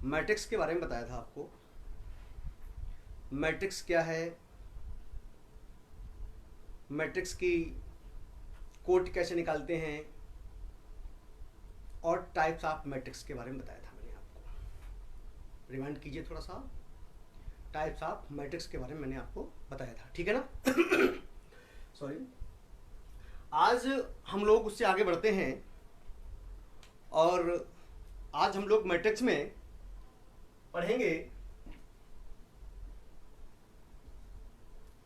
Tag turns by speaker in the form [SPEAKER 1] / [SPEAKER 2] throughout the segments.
[SPEAKER 1] Matrix के बारे में बताया था आपको। मैट्रिक्स क्या है, मैट्रिक्स की कोट कैसे निकालते हैं, और टाइप्स ऑफ मैट्रिक्स के बारे में बताया था मैंने आपको। रिमाइंड कीजिए थोड़ा सा, टाइप्स ऑफ मैट्रिक्स के बारे में मैंने आपको बताया था, ठीक है ना। सॉरी। आज हम लोग उससे आगे बढ़ते हैं और आज हम लोग मैट्रिक्स में पढ़ेंगे।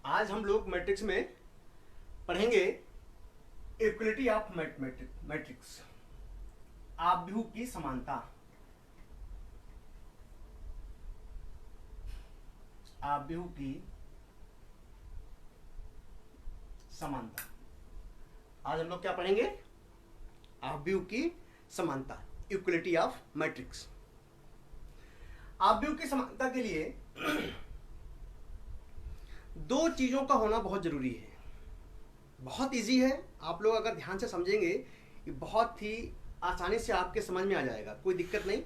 [SPEAKER 1] आज हम लोग मैट्रिक्स में पढ़ेंगे इक्वलिटी ऑफ मैट्रिक्स, आव्यूह की समानता। आव्यूह की समानता। आज हम लोग क्या पढ़ेंगे? आव्यूह की समानता, इक्वलिटी ऑफ मैट्रिक्स। आव्यूह की समानता के लिए दो चीजों का होना बहुत जरूरी है। बहुत इजी है, आप लोग अगर ध्यान से समझेंगे ये बहुत ही आसानी से आपके समझ में आ जाएगा, कोई दिक्कत नहीं।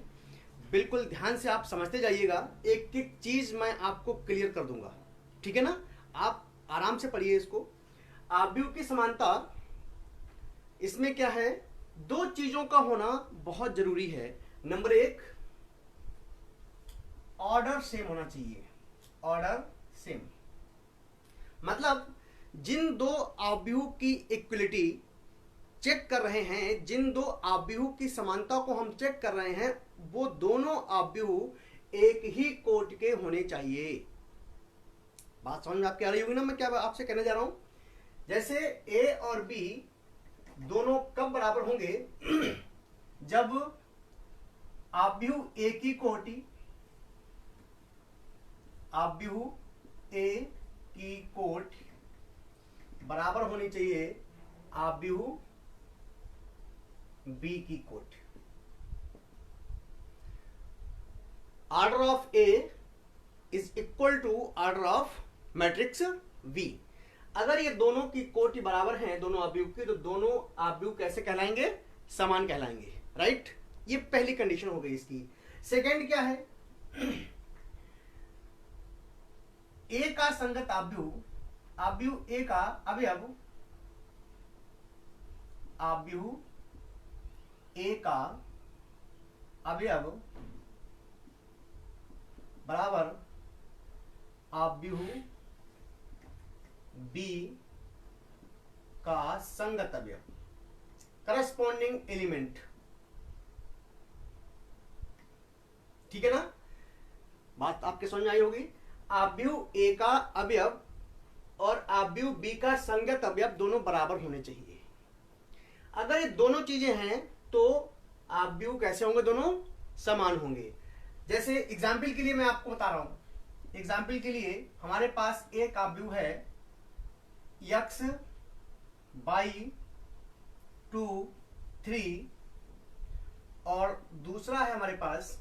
[SPEAKER 1] बिल्कुल ध्यान से आप समझते जाइएगा, एक एक चीज मैं आपको क्लियर कर दूंगा, ठीक है ना। आप आराम से पढ़िए इसको। आव्यूह की समानता, इसमें क्या है, दो चीजों का होना बहुत जरूरी है। नंबर एक, ऑर्डर सेम होना चाहिए। ऑर्डर सेम मतलब जिन दो आव्यूह की इक्वलिटी चेक कर रहे हैं, जिन दो आव्यूह की समानता को हम चेक कर रहे हैं, वो दोनों आव्यूह एक ही कोटि के होने चाहिए। बात समझ में आपकी आ रही होगी ना, मैं क्या आपसे कहने जा रहा हूं। जैसे ए और बी दोनों कब बराबर होंगे? जब आव्यूह ए की कोटि, आव्यूह ए की कोटि बराबर होनी चाहिए आव्यूह बी की कोटि। Order of A is equal to order of matrix B. अगर ये दोनों की कोटि बराबर हैं, दोनों आव्यूह की, तो दोनों आव्यूह कैसे कहलाएंगे? समान कहलाएंगे, राइट। ये पहली कंडीशन हो गई इसकी। सेकंड क्या है? ए का संगत आव्यूह, आव्यूह ए का अवयव, आव्यूह ए का अवयव बराबर आव्यूह बी का संगत अवयव, करस्पॉन्डिंग एलिमेंट, ठीक है ना। बात आपके समझ में आई होगी। आव्यूह ए का अवयव और आव्यूह बी का संगत अवयव दोनों बराबर होने चाहिए। अगर ये दोनों चीजें हैं तो आव्यूह कैसे होंगे? दोनों समान होंगे। जैसे एग्जाम्पल के लिए मैं आपको बता रहा हूं, एग्जाम्पल के लिए हमारे पास एक आव्यूह है x बाई 2 3 और दूसरा है हमारे पास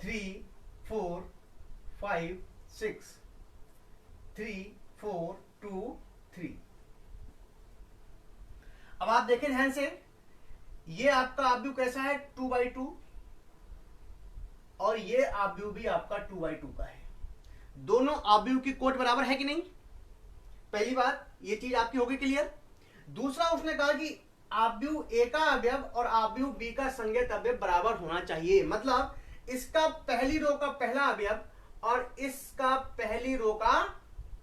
[SPEAKER 1] 3 4 5 6 3 4 2 3। अब आप देखें ध्यान से, ये आपका आव्यूह कैसा है? 2/2, और ये आव्यूह भी आपका 2/2 का है। दोनों आव्यूह की कोटि बराबर है कि नहीं? पहली बात, ये चीज आपकी होगी क्लियर। दूसरा, उसने कहा कि आव्यूह ए का अवयव और आव्यूह बी का संगत अवयव बराबर होना चाहिए। मतलब इसका पहली रो का पहला अवयव और इसका पहली रो का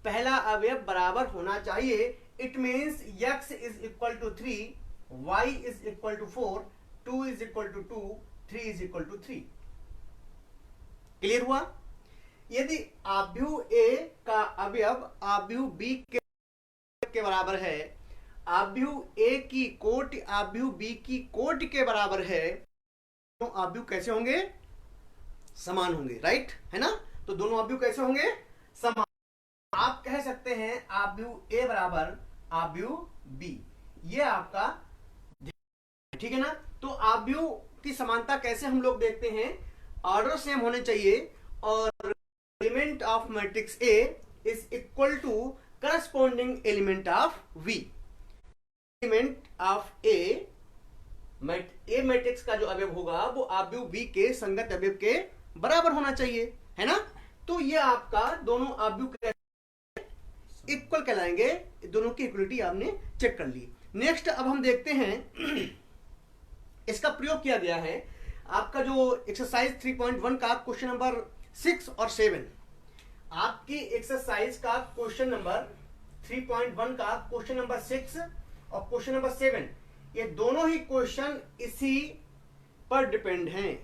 [SPEAKER 1] पहला अवयव बराबर होना चाहिए। It means x is equal to 3, y is equal to 4, 2 is equal to 2, 3 is equal to 3। Clear हुआ? यदि आव्यूह ए का अवयव आव्यूह बी के बराबर है, आव्यूह ए की कोटि आव्यूह बी की कोटि के बराबर है, तो आव्यूह कैसे होंगे? समान होंगे, राइट है ना। तो दोनों आव्यूह कैसे होंगे? समान। आप कह सकते हैं आव्यूह ए बराबर आव्यूह बी, ये आपका, ठीक है ना। तो आव्यूह की समानता कैसे हम लोग देखते हैं? ऑर्डर सेम होने चाहिए और element of matrix A is equal to corresponding element of B. Element of A A matrix का जो अवयव होगा वो अवयव बी के संगत अवयव के बराबर होना चाहिए, है ना। तो ये आपका दोनों अवयव इक्वल कहलाएंगे, दोनों की इक्वलिटी आपने चेक कर ली। नेक्स्ट अब हम देखते हैं इसका प्रयोग किया गया है आपका जो एक्सरसाइज 3.1 का क्वेश्चन नंबर 6 और 7। आपकी एक्सरसाइज का क्वेश्चन नंबर 3.1 का क्वेश्चन नंबर 6 और क्वेश्चन नंबर 7, ये दोनों ही क्वेश्चन इसी पर डिपेंड हैं।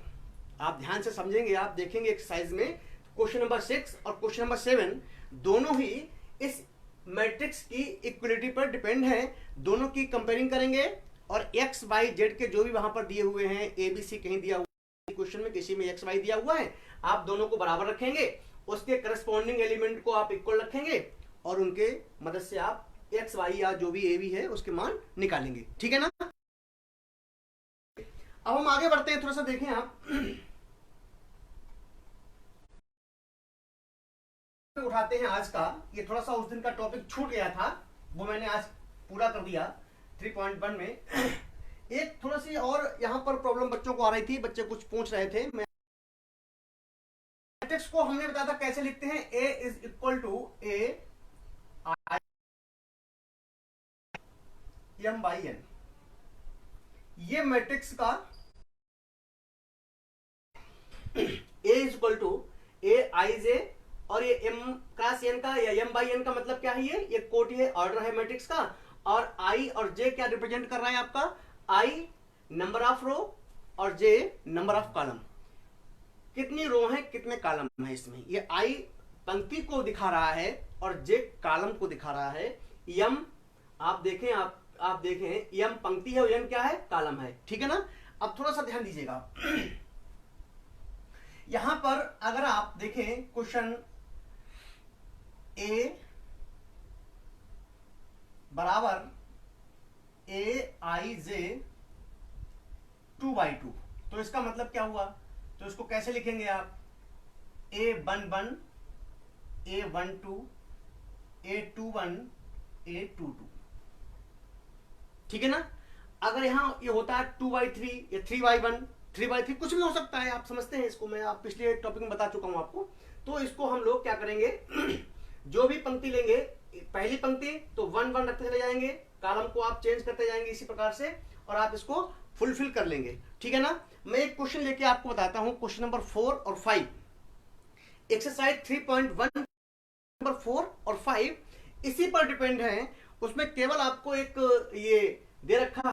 [SPEAKER 1] आप ध्यान से समझेंगे, आप देखेंगे एक्सरसाइज में क्वेश्चन नंबर 6 और क्वेश्चन नंबर 7 दोनों ही इस मैट्रिक्स की इक्वलिटी पर डिपेंड है। दोनों की कंपेयरिंग करेंगे और एक्स वाई जेड के जो भी वहां पर दिए हुए हैं, ए बी सी कहीं दिया हुआ है क्वेश्चन में, किसी में एक्स वाई दिया हुआ है, आप दोनों को बराबर रखेंगे, उसके करस्पॉन्डिंग एलिमेंट को आप इक्वल रखेंगे और उनके मदद से आप एक्स वाई या जो भी ए बी है उसके मान निकालेंगे, ठीक है ना। अब हम आगे बढ़ते हैं, थोड़ा सा देखें आप उठाते हैं आज का। ये थोड़ा सा उस दिन का टॉपिक छूट गया था, वो मैंने आज पूरा कर दिया 3.1 में। एक थोड़ा सी और यहाँ पर प्रॉब्लम बच्चों को आ रही थी, बच्चे कुछ पूछ रहे थे। मैट्रिक्स को हमने बताया था कैसे लिखते हैं, A is equal to A I M by N। ये मैट्रिक्स का A is equal to A I J और ये M क्रॉस N का या M बाई N का मतलब क्या है, ये कोटि है, ऑर्डर है मैट्रिक्स का। और I और J क्या रिप्रेजेंट कर रहा है आपका, I नंबर ऑफ रो और J नंबर ऑफ कॉलम। कितनी रो है कितने कॉलम है इसमें, ये I पंक्ति को दिखा रहा है और J कॉलम को दिखा रहा है। M आप देखें, आप देखें M पंक्ति है और N क्या है, कॉलम है, ठीक है ना। अब थोड़ा सा ध्यान दीजिएगा यहां पर अगर आप देखें क्वेश्चन A बराबर AIJ 2/2, तो इसका मतलब क्या हुआ, तो इसको कैसे लिखेंगे आप, A11 A12 A21 A22, ठीक है ना। अगर यहां ये होता है 2/3 या 3/1 3/3 कुछ भी हो सकता है, आप समझते हैं इसको, मैं आप पिछले टॉपिक में बता चुका हूं आपको। तो इसको हम लोग क्या करेंगे जो भी पंक्ति लेंगे, पहली पंक्ति तो 1 1 रखते चले जाएंगे, कॉलम को आप चेंज करते जाएंगे इसी प्रकार से, और आप इसको फुलफिल कर लेंगे, ठीक है ना। मैं एक क्वेश्चन लेके आपको बताता हूं, क्वेश्चन नंबर 4 और 5, एक्सरसाइज 3.1 नंबर 4 और 5 इसी पर डिपेंड है। उसमें केवल आपको एक ये दे रखा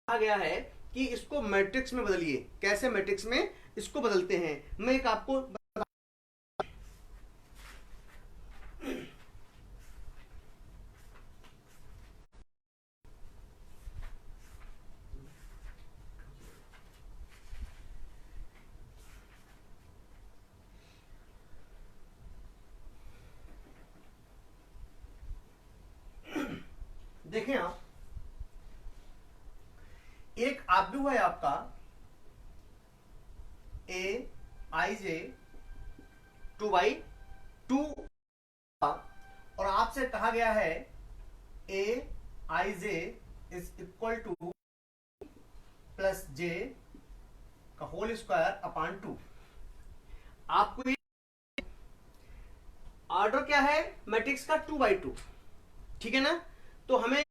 [SPEAKER 1] गया है कि इसको मैट्रिक्स में बदलिए, कैसे मैट्रिक्स में इसको बदलते हैं। मैं एक आपको देखें आप, एक अवयव है आपका AIJ 2/2 और आपसे कहा गया है AIJ is equal two plus J का होल स्क्वायर अपॉन 2। आपको ऑर्डर क्या है मैट्रिक्स का 2/2, ठीक है ना। तो हमें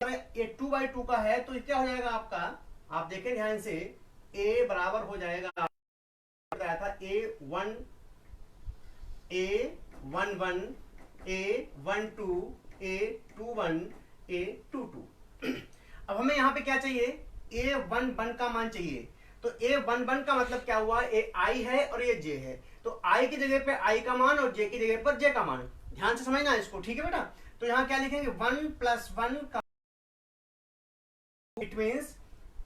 [SPEAKER 1] ये 2/2 का है, तो क्या हो जाएगा आपका, आप देखें ध्यान से, A बराबर हो जाएगा, बताया था A1 A11 A12 A21 A22। अब हमें यहां पे क्या चाहिए, A11 का मान चाहिए। तो A11 का मतलब क्या हुआ, ये I है और ये J है, तो I की जगह पे I का मान और J की जगह पर J का मान। ध्यान से समझना इसको, ठीक है बेटा। तो यहां क्या लिखेंगे, 1 + 1 का इट मीन्स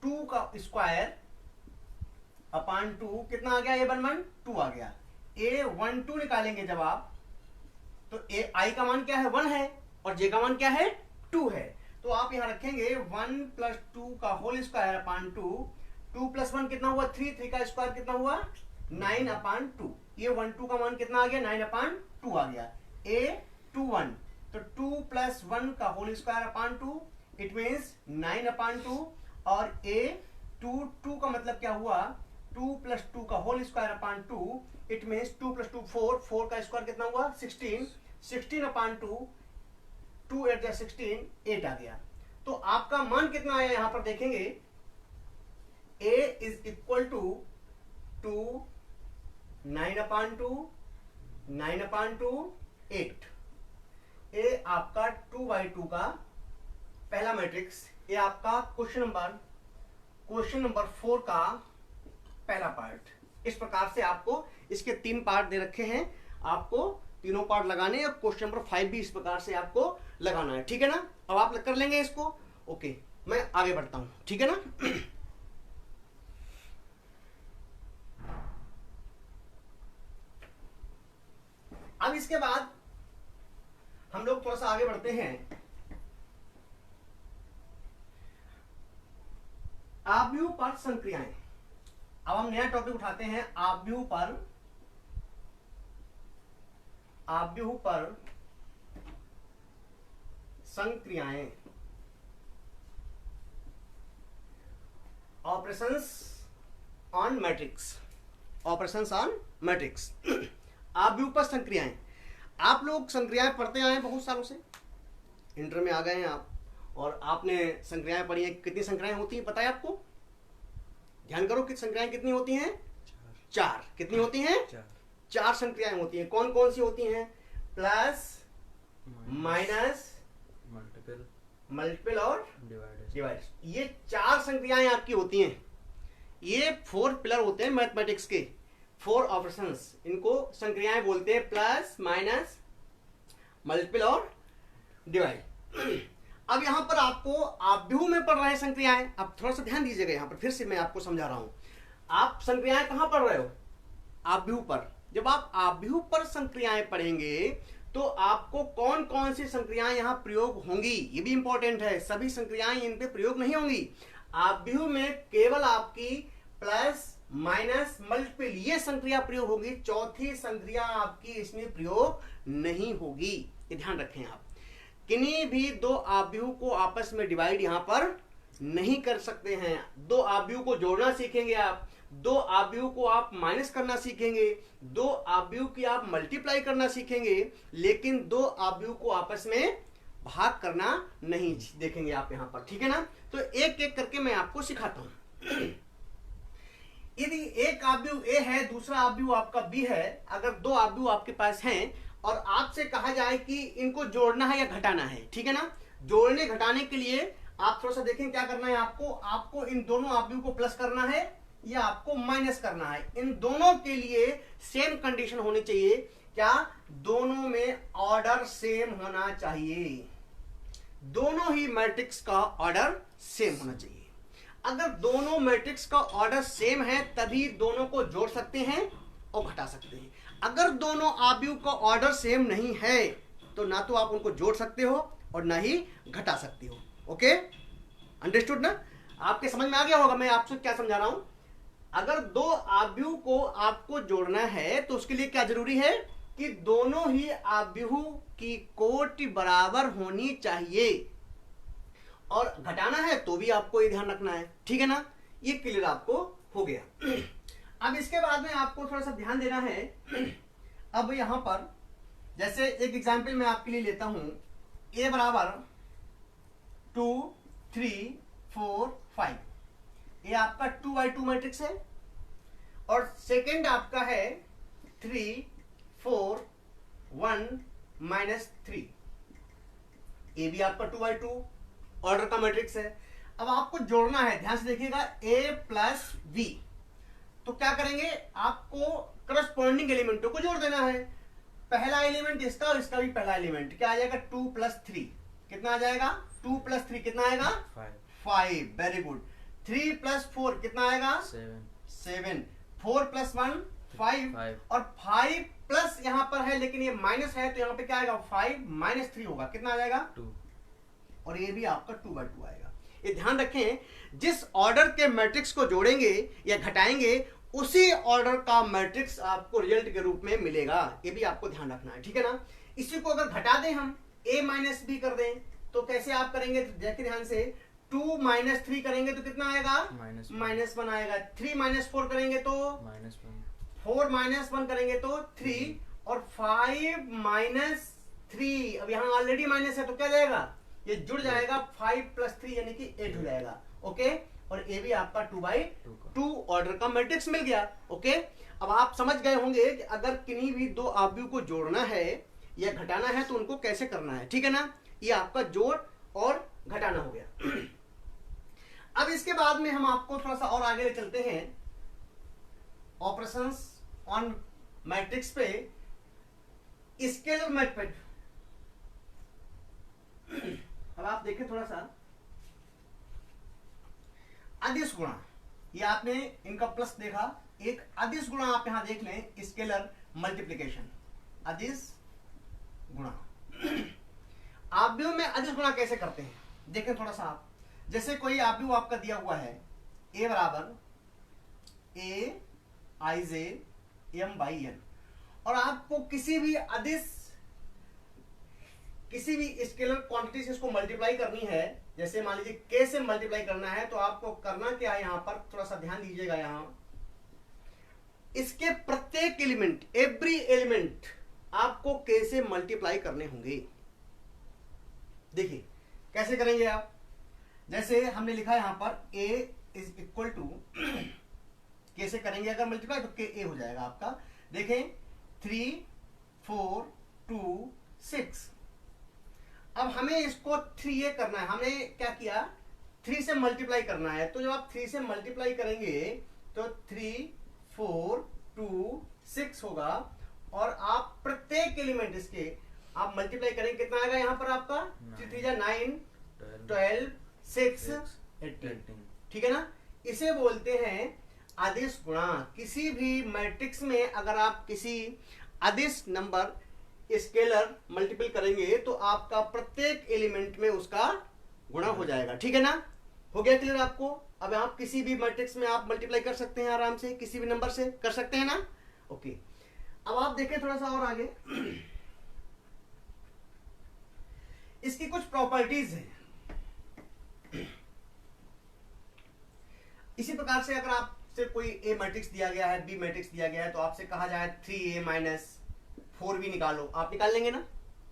[SPEAKER 1] 2 का स्क्वायर अपॉन 2, कितना आ गया, A11 2 आ गया। A12 निकालेंगे जब आप, तो I का मान क्या है, 1 है और J का मान क्या है, 2 है। तो आप यहां रखेंगे 1 + 2 का होल स्क्वायर अपॉन 2, 2 + 1 कितना हुआ, 3, 3 का स्क्वायर कितना हुआ, 9/2। ये 1 2 का मान कितना आ गया, 9/2 आ गया। A21 तो 2 + 1 का whole square upon 2 it means 9/2 और ए 2 का मतलब क्या हुआ 2 + 2 का whole square upon 2, it means 2 + 2 4 का स्क्वायर कितना हुआ 16 अपॉन 2 8 जा 16 8 आ गया। तो आपका मान कितना आया यहां पर देखेंगे a is equal to 2 9 upon 2 9 upon 2 8। A आपका 2/2 का पहला मैट्रिक्स, ये आपका क्वेश्चन नंबर 4 का पहला पार्ट। इस प्रकार से आपको इसके 3 पार्ट दे रखे हैं, आपको तीनों पार्ट लगाने, और क्वेश्चन नंबर 5 भी इस प्रकार से आपको लगाना है, ठीक है ना। अब आप कर लेंगे इसको, ओके मैं आगे बढ़ता हूं, ठीक है ना। अब इसके बाद हम लोग थोड़ा सा आगे बढ़ते हैं। आव्यूह पर संक्रियाएं। अब हम नया टॉपिक उठाते हैं, आव्यूह पर संक्रियाएं, ऑपरेशंस ऑन मैट्रिक्स। आव्यूह पर संक्रियाएं। आप लोग संक्रियाएं पढ़ते आए हैं बहुत सालों से, इंटर में आ गए हैं आप, और आपने संक्रियाएं पढ़ी हैं। कितनी संक्रियाएं होती हैं पता है आपको? ध्यान करो कि संक्रियाएं कितनी होती हैं? 4। कितनी होती हैं? 4 संक्रियाएं होती हैं। कौन कौन सी होती हैं? प्लस, माइनस, मल्टीपल और डिवाइड। ये 4 संक्रियाएं आपकी होती हैं। ये 4 पिलर होते हैं मैथमेटिक्स के, 4 ऑपरेशंस, इनको संक्रियाएं बोलते हैं, प्लस, माइनस, मल्टीपल और डिवाइड। अब यहां पर आपको आव्यूह में पढ़ रहे हैं संक्रियाएं। अब थोड़ा सा ध्यान दीजिएगा, यहां पर फिर से मैं आपको समझा रहा हूं। आप संक्रियाएं कहां पढ़ रहे हो? आव्यूह पर। जब आप आव्यूह पर संक्रियाएं पढ़ेंगे तो आपको कौन कौन सी संक्रियाएं यहां प्रयोग होंगी, ये भी इंपॉर्टेंट है। सभी संक्रियाएं इन पे प्रयोग नहीं होंगी। आव्यूह में केवल आपकी प्लस, माइनस, मल्टीपल ये संक्रिया प्रयोग होगी। चौथी संक्रिया आपकी इसमें प्रयोग नहीं होगी, ये ध्यान रखें आप। किन्हीं भी 2 आव्यूह को आपस में डिवाइड यहां पर नहीं कर सकते हैं। 2 आव्यूह को जोड़ना सीखेंगे आप, 2 आव्यूह को आप माइनस करना सीखेंगे, 2 आव्यूह की आप मल्टीप्लाई करना सीखेंगे, लेकिन 2 आव्यूह को आपस में भाग करना नहीं देखेंगे आप यहां पर, ठीक है ना। तो एक एक करके मैं आपको सिखाता हूं। यदि एक आव्यूह ए है, दूसरा आव्यूह आपका बी है, अगर 2 आव्यूह आपके पास हैं और आपसे कहा जाए कि इनको जोड़ना है या घटाना है, ठीक है ना। जोड़ने घटाने के लिए आप थोड़ा सा देखें क्या करना है आपको इन दोनों आव्यूह को प्लस करना है या आपको माइनस करना है। इन दोनों के लिए सेम कंडीशन होनी चाहिए। क्या? दोनों में ऑर्डर सेम होना चाहिए। दोनों ही मैट्रिक्स का ऑर्डर सेम होना चाहिए। अगर दोनों मैट्रिक्स का ऑर्डर सेम है तभी दोनों को जोड़ सकते हैं और घटा सकते हैं। अगर दोनों आव्यूह का ऑर्डर सेम नहीं है तो ना तो आप उनको जोड़ सकते हो और ना ही घटा सकते हो। ओके, अंडरस्टूड ना? आपके समझ में आ गया होगा मैं आपसे क्या समझा रहा हूं। अगर 2 आव्यूह को आपको जोड़ना है तो उसके लिए क्या जरूरी है कि दोनों ही आव्यूह की कोटि बराबर होनी चाहिए, और घटाना है तो भी आपको ये ध्यान रखना है, ठीक है ना। ये क्लियर आपको हो गया। अब इसके बाद में आपको थोड़ा सा ध्यान देना है। अब यहां पर जैसे एक एग्जांपल मैं आपके लिए लेता हूं, a बराबर 2 3 4 5, ये आपका 2/2 मैट्रिक्स है, और सेकंड आपका है 3 4 1 -3, ये भी आपका 2/2 ऑर्डर का मैट्रिक्स है। अब आपको जोड़ना है, ध्यान से देखिएगा, a + v। तो क्या करेंगे, आपको करस्पॉन्डिंग एलिमेंटों को जोड़ देना है। पहला एलिमेंट इसका और इसका भी पहला एलिमेंट क्या आ जाएगा 2 + 3, कितना आ जाएगा 2 + 3 कितना आएगा 5। Very good. 3 + 4 कितना आएगा 7। 4 + 1 5, और 5 प्लस यहां पर है लेकिन ये माइनस है तो यहां पे क्या आएगा 5 - 3 होगा, कितना आ जाएगा 2, और ये भी आपका 2/2 आएगा। ये ध्यान रखें, जिस ऑर्डर के मैट्रिक्स को जोड़ेंगे या घटाएंगे उसी ऑर्डर का मैट्रिक्स आपको रिजल्ट के रूप में मिलेगा। ये भी आपको ध्यान रखना है, ठीक है ना। इसी को अगर घटा दें हम a - b कर दें तो कैसे आप करेंगे, तो देखिए ध्यान से, 2 माइनस 3 करेंगे तो कितना आएगा? -1 आएगा। 3 माइनस 4 करेंगे तो -1, 4 माइनस 1 करेंगे तो 3, और 5 माइनस 3, अब यहाँ ऑलरेडी माइनस है तो क्या जाएगा? ये जुड़ जाएगा, 5 प्लस 3 यानी कि 8 हो जाएगा। ओके, और ये भी आपका 2/2 ऑर्डर का मैट्रिक्स मिल गया। ओके, अब आप समझ गए होंगे कि अगर किन्हीं भी दो आव्यूह को जोड़ना है या घटाना है तो उनको कैसे करना है, ठीक है ना। ये आपका जोड़ और घटाना हो गया। अब इसके बाद में हम आपको थोड़ा सा और आगे ले चलते हैं ऑपरेशंस ऑन मैट्रिक्स पे, स्केलर मेथड। अब आप देखें थोड़ा सा, अदिश गुणा, ये आपने इनका प्लस देखा, एक अदिश गुणा आप यहां देख लें, स्केलर मल्टीप्लिकेशन, अदिश गुणा। आव्यूह में अदिश गुणा कैसे करते हैं देखें थोड़ा सा आप। जैसे कोई आव्यूह आपका दिया हुआ है, a बराबर aij(m/n), और आपको किसी भी अदिश, किसी भी स्केलर क्वांटिटी से इसको मल्टीप्लाई करनी है, जैसे मान लीजिए k से मल्टीप्लाई करना है, तो आपको करना क्या है, यहां पर थोड़ा सा ध्यान दीजिएगा। यहां इसके प्रत्येक एलिमेंट, एवरी एलिमेंट आपको k से मल्टीप्लाई करने होंगे। देखिए कैसे करेंगे आप, जैसे हमने लिखा है यहां पर a इज इक्वल टू, कैसे करेंगे अगर मल्टीप्लाई तो k a हो जाएगा आपका। देखें 3 4 2 6, अब हमें इसको 3a करना है। हमने क्या किया, 3 से मल्टीप्लाई करना है, तो जब आप 3 से मल्टीप्लाई करेंगे तो 3 4 2 6 होगा, और आप प्रत्येक एलिमेंट इसके आप मल्टीप्लाई करेंगे, कितना आएगा यहाँ पर आपका? 3 3 9 12 6 18, ठीक है ना। इसे बोलते हैं अदिश गुणा। किसी भी मैट्रिक्स में अगर आप किसी अदिश नंबर स्केलर मल्टीपल करेंगे तो आपका प्रत्येक एलिमेंट में उसका गुणा हो जाएगा, ठीक है ना। हो गया क्लियर आपको? अब आप किसी भी मैट्रिक्स में आप मल्टीप्लाई कर सकते हैं आराम से, किसी भी नंबर से कर सकते हैं ना। ओके, अब आप देखें थोड़ा सा और आगे, इसकी कुछ प्रॉपर्टीज हैं। इसी प्रकार से अगर आपसे कोई ए मैट्रिक्स दिया गया है, बी मैट्रिक्स दिया गया है, तो आपसे कहा जाए 3a माइनस 4b निकालो, आप निकाल लेंगे ना,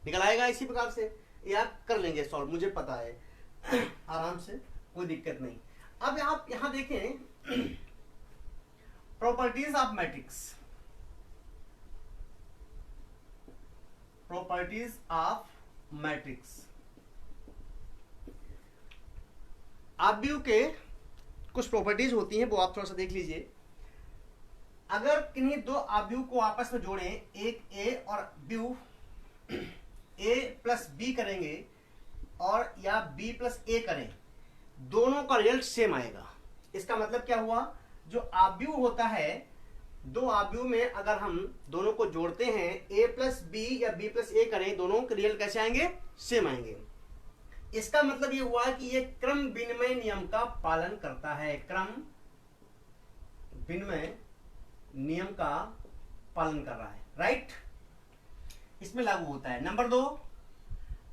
[SPEAKER 1] निकल आएगा इसी प्रकार से, ये आप कर लेंगे सॉल्व, मुझे पता है आराम से, कोई दिक्कत नहीं। अब आप यहां देखें properties of matrix, properties of matrix, आव्यूह के कुछ प्रॉपर्टीज होती हैं, वो आप थोड़ा सा देख लीजिए। अगर किन्हीं दो आव्यूह को आपस में जोड़ें, एक a और b, a प्लस b करेंगे और या b प्लस a करें, दोनों का रिजल्ट सेम आएगा। इसका मतलब क्या हुआ, जो आव्यूह होता है, दो आव्यूह में अगर हम दोनों को जोड़ते हैं, a प्लस b या b प्लस a करें, दोनों के रिजल्ट कैसे आएंगे? सेम आएंगे। इसका मतलब ये हुआ कि ये क्रम विनिमय नियम का पालन करता है, क्रम विनिमय नियम का पालन कर रहा है, राइट, इसमें लागू होता है। नंबर 2,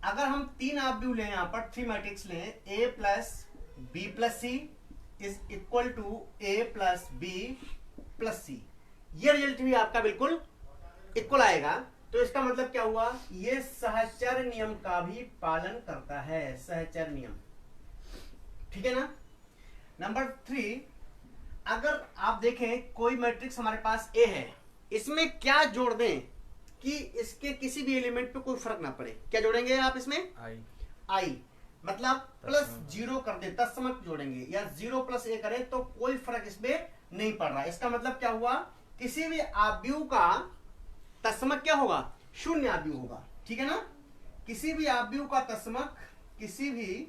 [SPEAKER 1] अगर हम तीन आव्यूह लें, यहां पर 3 मैट्रिक्स लें, a plus b plus c is equal to a plus b plus c, ये रिजल्ट भी आपका बिल्कुल इक्वल आएगा। तो इसका मतलब क्या हुआ, ये सहचर नियम का भी पालन करता है, सहचर नियम, ठीक है ना। नंबर 3, अगर आप देखें कोई मैट्रिक्स हमारे पास A है, इसमें क्या जोड़ दें कि इसके किसी भी एलिमेंट पे कोई फर्क ना पड़े, क्या जोड़ेंगे आप इसमें? I, मतलब प्लस 0 कर दे, तत्समक जोड़ेंगे, या 0 प्लस a करें तो कोई फर्क इसमें नहीं पड़ रहा। इसका मतलब क्या हुआ, किसी भी आव्यूह का तत्समक क्या होगा? शून्य आव्यूह होगा, ठीक है ना। किसी भी आव्यूह का तत्समक, किसी भी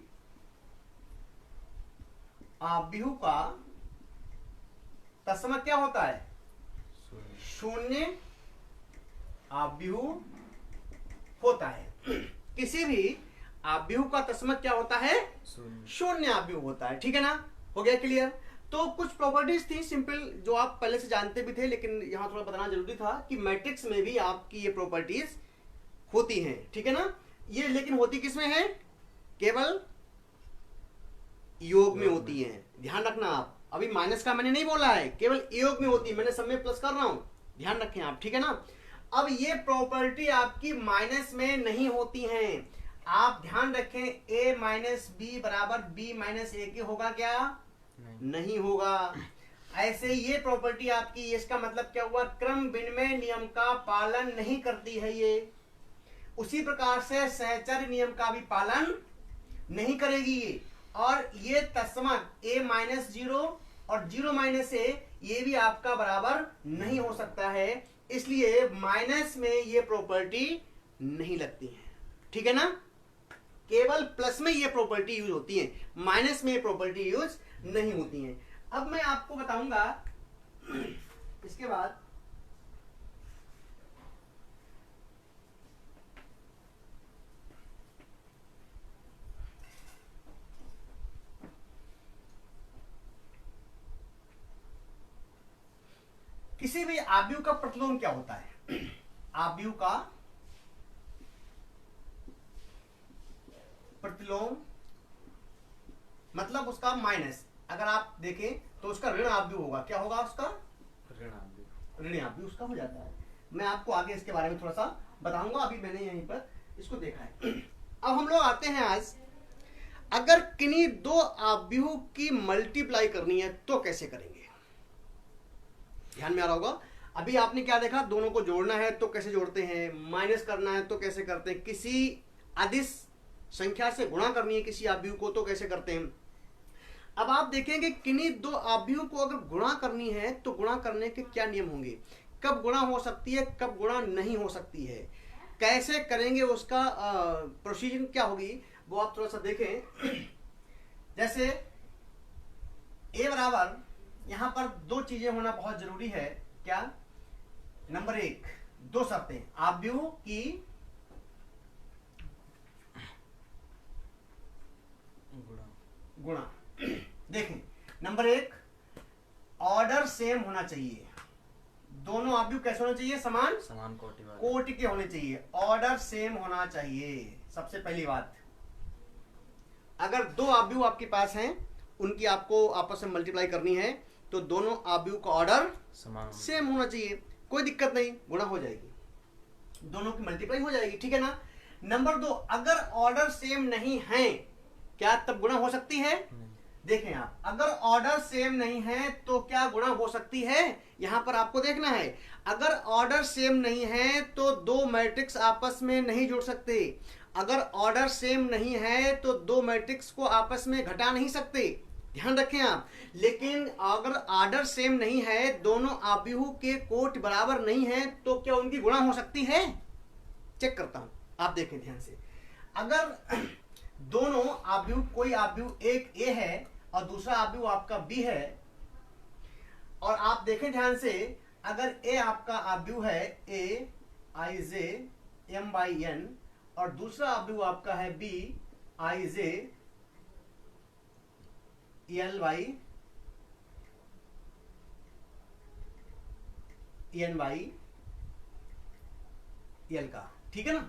[SPEAKER 1] आव्यूह का तत्समक क्या होता है? शून्य आव्यूह होता है। किसी भी आव्यूह का तत्समक क्या होता है? शून्य आव्यूह होता है, ठीक है ना। हो गया क्लियर? तो कुछ प्रॉपर्टीज थी सिंपल, जो आप पहले से जानते भी थे, लेकिन यहां थोड़ा बताना जरूरी था कि मैट्रिक्स में भी आपकी ये प्रॉपर्टीज होती हैं, ठीक है ना। ये लेकिन होती किसमें है? केवल योग में होती हैं। ध्यान रखना आप, अभी माइनस का मैंने नहीं बोला है, केवल योग में होती है, मैंने सब में प्लस कर रहा हूं, ध्यान रखें आप, ठीक है ना। अब ये प्रॉपर्टी आपकी माइनस में नहीं होती हैं। आप ध्यान रखें, a माइनस बी बराबर b माइनस ए के होगा क्या? नहीं होगा। ऐसे ये प्रॉपर्टी आपकी, इसका मतलब क्या हुआ? क्रम विनिमय नियम का पालन नहीं करती है ये। उसी प्रकार से सहचर्य नियम का भी पालन नहीं करेगी ये। और ये तत्समक a माइनस जीरो और जीरो माइनस ए, ये भी आपका बराबर नहीं हो सकता है, इसलिए माइनस में ये प्रॉपर्टी नहीं लगती है, ठीक है ना। केवल प्लस में ये प्रॉपर्टी यूज होती है, माइनस में ये प्रॉपर्टी यूज नहीं होती है। अब मैं आपको बताऊंगा इसके बाद किसी भी आव्यूह का प्रतिलोम क्या होता है। आव्यूह का प्रतिलोम मतलब उसका माइनस, अगर आप देखें तो उसका ऋण आव्यूह होगा। क्या होगा उसका? ऋण आव्यूह उसका हो जाता है। मैं आपको आगे इसके बारे में थोड़ा सा बताऊंगा, अभी मैंने यहीं पर इसको देखा है। अब हम लोग आते हैं आज, अगर किन्हीं दो आव्यूह की मल्टीप्लाई करनी है तो कैसे करेंगे। ध्यान में आ रहा होगा, अभी आपने क्या देखा, दोनों को जोड़ना है तो कैसे जोड़ते हैं, माइनस करना है तो कैसे करते हैं, किसी अदिश संख्या से गुणा करनी है किसी आव्यूह को तो कैसे करते हैं। अब आप देखेंगे किन्हीं दो आव्यूह को अगर गुणा करनी है तो गुणा करने के क्या नियम होंगे, कब गुणा हो सकती है, कब गुणा नहीं हो सकती है, कैसे करेंगे, उसका प्रोसीजर क्या होगी, वो आप थोड़ा सा देखें। जैसे a बराबर, यहां पर दो चीजें होना बहुत जरूरी है। क्या? नंबर एक, दो शर्तें आव्यूह की गुणा। देखें, नंबर एक, ऑर्डर सेम होना चाहिए, दोनों आव्यूह कैसे होने चाहिए, समान कोटि के होने चाहिए, ऑर्डर सेम होना चाहिए। सबसे पहली बात, अगर दो आव्यूह आपके पास हैं, उनकी आपको आपस में मल्टीप्लाई करनी है तो दोनों आव्यूह का ऑर्डर सेम होना चाहिए, कोई दिक्कत नहीं, गुणा हो जाएगी, दोनों की मल्टीप्लाई हो जाएगी, ठीक है ना। नंबर दो, अगर ऑर्डर सेम नहीं है, क्या तब गुणा हो सकती है? देखें आप, अगर ऑर्डर सेम नहीं है तो क्या गुणा हो सकती है, यहां पर आपको देखना है। अगर ऑर्डर सेम नहीं है तो दो मैट्रिक्स आपस में नहीं जुड़ सकते, अगर ऑर्डर सेम नहीं है तो दो मैट्रिक्स को आपस में घटा नहीं सकते, ध्यान रखें आप। लेकिन अगर ऑर्डर सेम नहीं है, दोनों आव्यूह के कोट बराबर नहीं है, तो क्या उनकी गुणा हो सकती है? चेक करता हूं, आप देखें ध्यान से। अगर दोनों आव्यूह, कोई आव्यूह एक a है और दूसरा आव्यूह आपका b है, और आप देखें ध्यान से, अगर a आपका आव्यूह है a i j m by n और दूसरा आव्यूह आपका है b i j l by n by l का, ठीक है ना।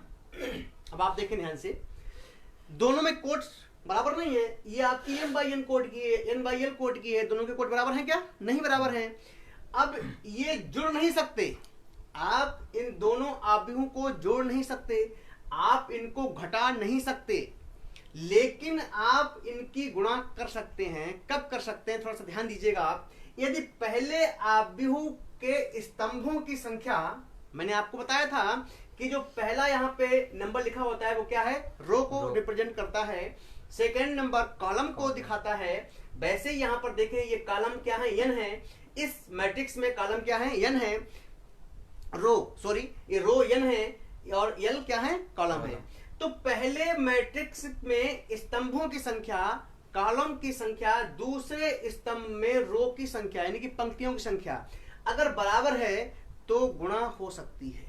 [SPEAKER 1] अब आप देखें ध्यान से, दोनों में कोट बराबर नहीं है, ये आपकी m by n कोट की है, n by l कोट की है, दोनों के कोट बराबर हैं क्या? नहीं बराबर हैं। अब ये जुड़ नहीं सकते, आप इन दोनों आव्यूहों को जोड़ नहीं सकते, आप इनको घटा नहीं सकते, लेकिन आप इनकी गुणा कर सकते हैं। कब कर सकते हैं, थोड़ा सा ध्यान दीजिएगा आप। यदि पहले आव्यूह के स्तंभों की संख्या, मैंने आपको बताया था कि जो पहला यहाँ पे नंबर लिखा होता है वो क्या है, रो को रिप्रेजेंट करता है, सेकेंड नंबर कॉलम को दिखाता है। वैसे ही यहाँ पर देखें, ये कॉलम क्या है, n है, इस मैट्रिक्स में कॉलम क्या है, n है, रो सॉरी ये रो n है और l क्या है, कॉलम है। तो पहले मैट्रिक्स में स्तंभों की संख्या, कॉलम की संख्या, दूसरे स्तंभ में रो की संख्या यानी कि पंक्तियों की संख्या अगर बराबर है तो गुणा हो सकती है।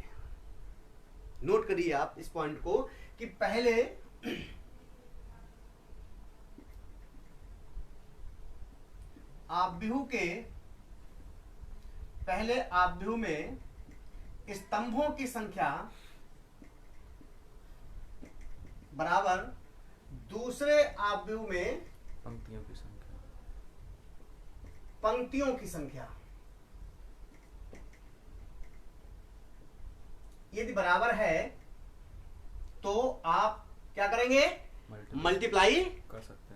[SPEAKER 1] नोट करिए आप इस पॉइंट को कि पहले आव्यूह के, पहले आव्यूह में स्तंभों की संख्या बराबर दूसरे आव्यूह में
[SPEAKER 2] पंक्तियों की संख्या।
[SPEAKER 1] पंक्तियों की संख्या यदि बराबर है तो आप क्या करेंगे? मल्टीप्लाई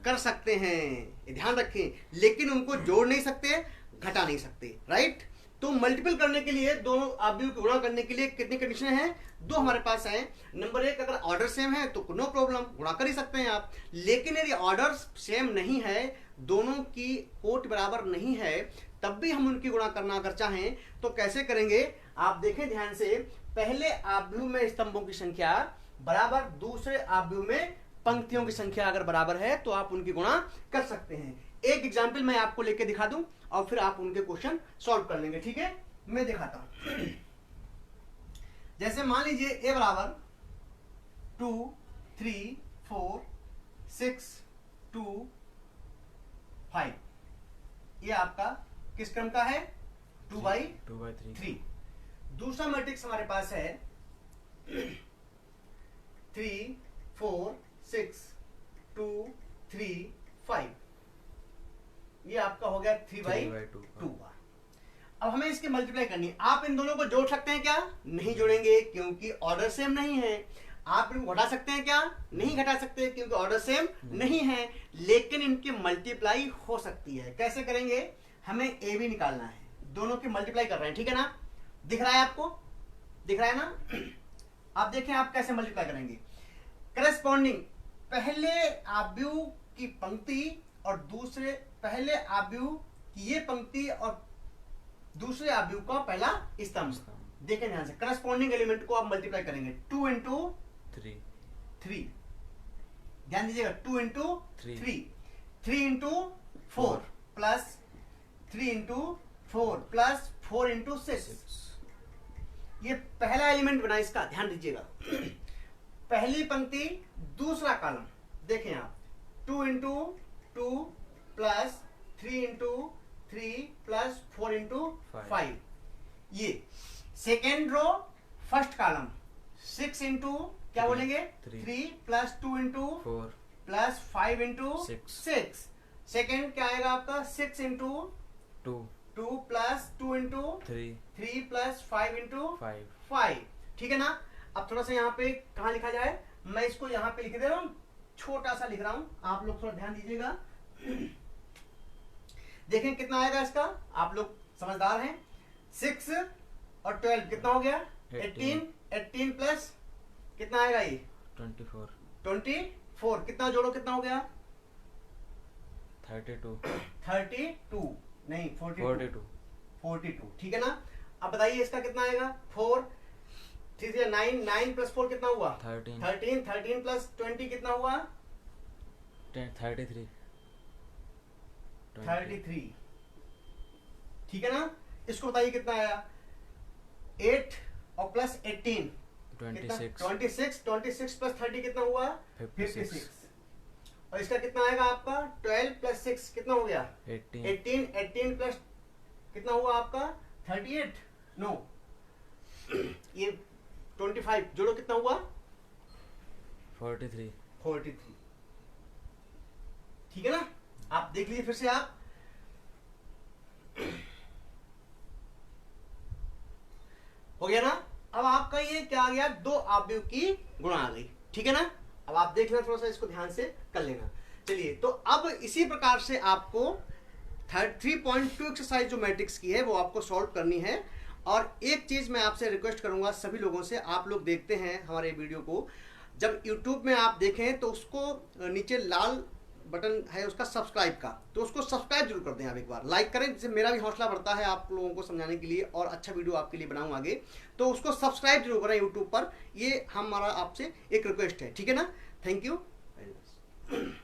[SPEAKER 1] कर सकते हैं। ये ध्यान रखें, लेकिन उनको जोड़ नहीं सकते, घटा नहीं सकते, राइट। तो मल्टीपल करने के लिए, दोनों आव्यूह को गुणा करने के लिए कितनी कंडीशन है? दो हमारे पास है। नंबर एक, अगर ऑर्डर सेम है तो नो प्रॉब्लम, गुणा कर ही सकते हैं आप। लेकिन यदि ऑर्डर सेम नहीं है, दोनों की कोट बराबर नहीं है, तब भी हम उनकी गुणा करना अगर चाहें तो कैसे करेंगे? आप देखें ध्यान से, पहले आव्यूह में स्तंभों की संख्या बराबर दूसरे आव्यूह में पंक्तियों की संख्या अगर बराबर है तो आप उनकी गुणा कर सकते हैं। एक एग्जाम्पल मैं आपको लेके दिखा दूं और फिर आप उनके क्वेश्चन सॉल्व कर लेंगे, ठीक है? मैं दिखाता हूं। जैसे मान लीजिए ए बराबर 2 3 4 6 2 5, ये आपका किस क्रम का है? 2/3। दूसरा मैट्रिक्स हमारे पास है 3 4 6 2 3 5, ये आपका हो गया 3/2 का। अब हमें इसकी मल्टीप्लाई करनी है। आप इन दोनों को जोड़ सकते हैं क्या? नहीं जोड़ेंगे, क्योंकि ऑर्डर सेम नहीं है। आप इनको घटा सकते हैं क्या? नहीं घटा सकते, क्योंकि ऑर्डर सेम नहीं है। लेकिन इनकी मल्टीप्लाई हो सकती है। कैसे करेंगे? हमें ए बी निकालना है, दोनों की मल्टीप्लाई कर रहे हैं, ठीक है ना? दिख रहा है आपको? दिख रहा है ना? आप देखें आप कैसे मल्टीप्लाई करेंगे। करस्पॉन्डिंग पहले आव्यूह की पंक्ति और दूसरे, पहले आव्यूह की ये पंक्ति और दूसरे आव्यूह का पहला स्तंभ। देखें ध्यान से, करस्पॉन्डिंग एलिमेंट को आप मल्टीप्लाई करेंगे। 2 into 3, ध्यान दीजिएगा, 2 into 3, 3 into 4 plus 3 into 4 plus 4 into 6। ये पहला एलिमेंट बना इसका, ध्यान दीजिएगा। पहली पंक्ति दूसरा कॉलम, देखें आप, 2 into 2 plus 3 into 3 plus 4 into 5। ये second row first column, 6 into क्या बोलेंगे? 3 plus 2 into 4 plus 5 into 6। Second क्या आएगा आपका? 6 into 2 plus 2 into 3 plus 5 into 5, ठीक है ना? अब थोड़ा सा यहाँ पे कहाँ लिखा जाए, मैं इसको यहाँ पे लिख दे रहा हूँ, छोटा सा लिख रहा हूँ, आप लोग थोड़ा ध्यान दीजिएगा। देखें कितना आएगा इसका, आप लोग समझदार हैं। 6 और 12 कितना हो गया? 18 प्लस कितना आएगा? ये 24। कितना जोड़ो, कितना हो गया? 32 नहीं 42, ठीक है ना? अब बताइए इसका कितना आएगा? 4 3 से 9 प्लस 4 कितना हुआ? 13 प्लस 20 कितना हुआ? 33, ठीक है ना? इसको बताइए कितना आया? 8 और प्लस 18 26 प्लस 30 कितना हुआ? 56। और इसका कितना आएगा आपका? 12 प्लस 6 कितना हो गया? 18 प्लस कितना हुआ आपका? 38, नो ये 25 जोड़ो, कितना हुआ? 43, ठीक है ना? आप देख लीजिए फिर से आप। हो गया ना? अब आपका ये क्या आ गया? दो आव्यूह की गुणा आ गई, ठीक है ना? अब आप देख लेना, थोड़ा सा इसको ध्यान से कर लेना। चलिए, तो अब इसी प्रकार से आपको 3.2 एक्सरसाइज जो मैट्रिक्स की है वो आपको सॉल्व करनी है। और एक चीज मैं आपसे रिक्वेस्ट करूंगा सभी लोगों से, आप लोग देखते हैं हमारे वीडियो को, जब YouTube में आप देखें तो उसको नीचे लाल बटन है उसका सब्सक्राइब का, तो उसको सब्सक्राइब जरूर कर दें आप, एक बार लाइक करें, जिससे मेरा भी हौसला बढ़ता है आप लोगों को समझाने के लिए और अच्छा वीडियो आपके लिए बनाऊं आगे। तो उसको सब्सक्राइब जरूर करें YouTube पर, ये हमारा आपसे एक रिक्वेस्ट है, ठीक है ना? Thank you very much.